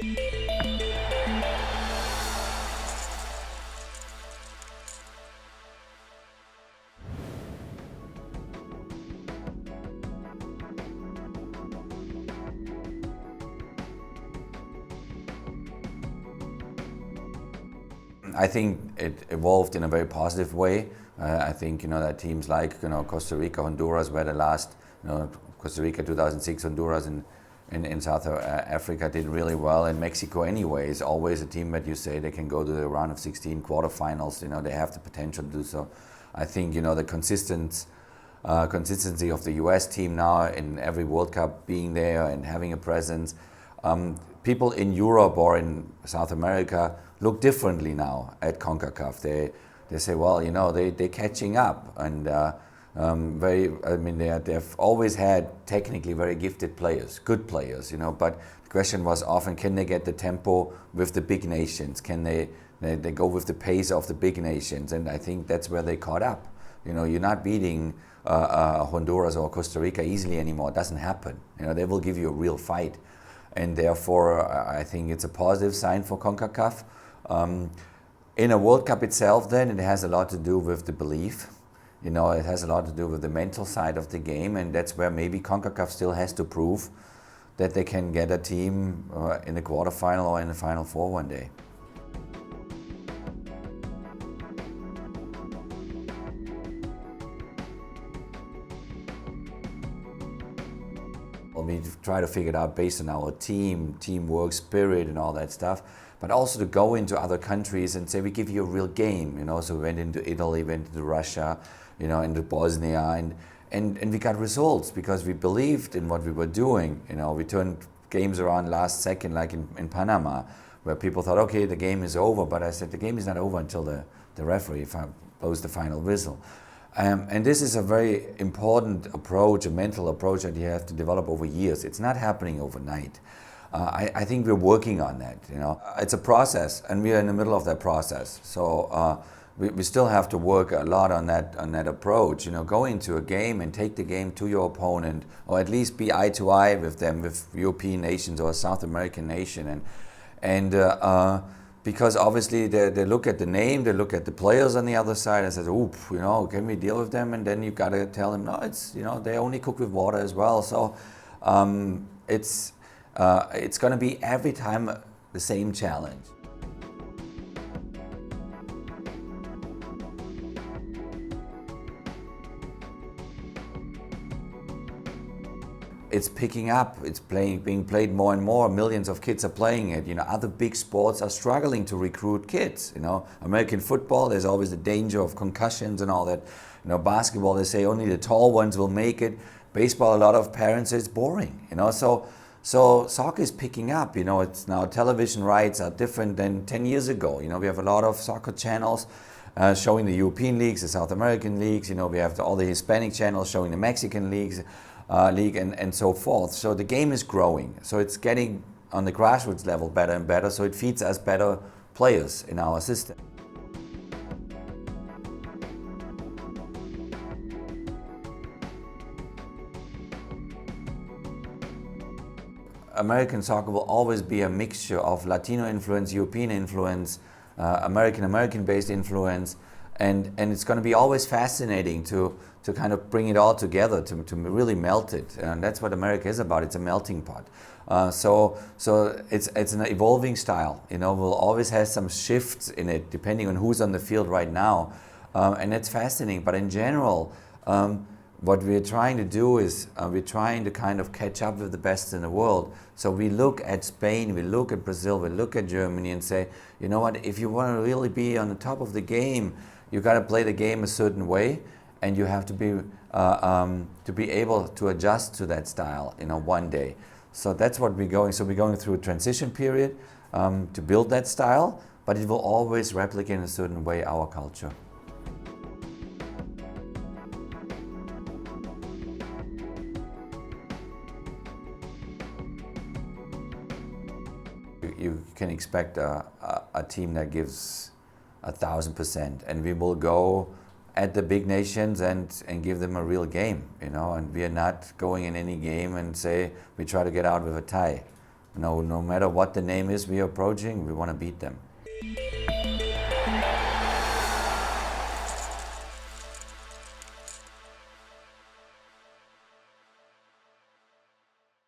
I think it evolved in a very positive way. I think that teams like Costa Rica, Honduras were the last. Costa Rica 2006, Honduras in South Africa did really well, and Mexico anyway is always a team that you say they can go to the round of 16 quarterfinals. They have the potential to do so. I think the consistency of the U.S. team now in every World Cup being there and having a presence. People in Europe or in South America look differently now at CONCACAF. They say, well, they're catching up, and they've always had technically very gifted players, good players, but the question was often, can they get the tempo with the big nations? Can they go with the pace of the big nations? And I think that's where they caught up. You're not beating Honduras or Costa Rica easily anymore. It doesn't happen. They will give you a real fight. And therefore, I think it's a positive sign for CONCACAF. In a World Cup itself, then, it has a lot to do with the belief. It has a lot to do with the mental side of the game, and that's where maybe CONCACAF still has to prove that they can get a team in the quarterfinal or in the Final Four one day. We try to figure it out based on our teamwork, spirit, and all that stuff. But also to go into other countries and say, we give you a real game. So we went into Italy, went into Russia, into Bosnia, and we got results because we believed in what we were doing. We turned games around last second, like in Panama, where people thought, okay, the game is over. But I said, the game is not over until the referee blows the final whistle. And this is a very important approach, a mental approach that you have to develop over years. It's not happening overnight. I think we're working on that. It's a process, and we are in the middle of that process. So we still have to work a lot on that approach. Go into a game and take the game to your opponent, or at least be eye to eye with them, with European nations or a South American nation, and because obviously they look at the name, they look at the players on the other side and say, "Oop, can we deal with them?" And then you got to tell them, no, it's they only cook with water as well. So it's going to be every time the same challenge. It's picking up, it's being played more and more, millions of kids are playing it. Other big sports are struggling to recruit kids. American football, there's always the danger of concussions and all that. Basketball, they say only the tall ones will make it. Baseball, a lot of parents say it's boring. So soccer is picking up. It's now television rights are different than 10 years ago. We have a lot of soccer channels showing the European leagues, the South American leagues. We have all the Hispanic channels showing the Mexican leagues. League and so forth. So the game is growing. So it's getting on the grassroots level better and better. So it feeds us better players in our system. American soccer will always be a mixture of Latino influence, European influence, American-based influence. And it's going to be always fascinating to kind of bring it all together, to really melt it. And that's what America is about. It's a melting pot. So it's an evolving style. We'll always have some shifts in it depending on who's on the field right now. And that's fascinating. But in general, what we're trying to do is we're trying to kind of catch up with the best in the world. So we look at Spain, we look at Brazil, we look at Germany and say, you know what, if you want to really be on the top of the game, you got to play the game a certain way, and you have to be able to adjust to that style, one day. So that's what we're going. So we're going through a transition period to build that style, but it will always replicate in a certain way our culture. You can expect a team that gives 1,000%, and we will go at the big nations and give them a real game, and we are not going in any game and say we try to get out with a tie. No matter what the name is we are approaching, we want to beat them.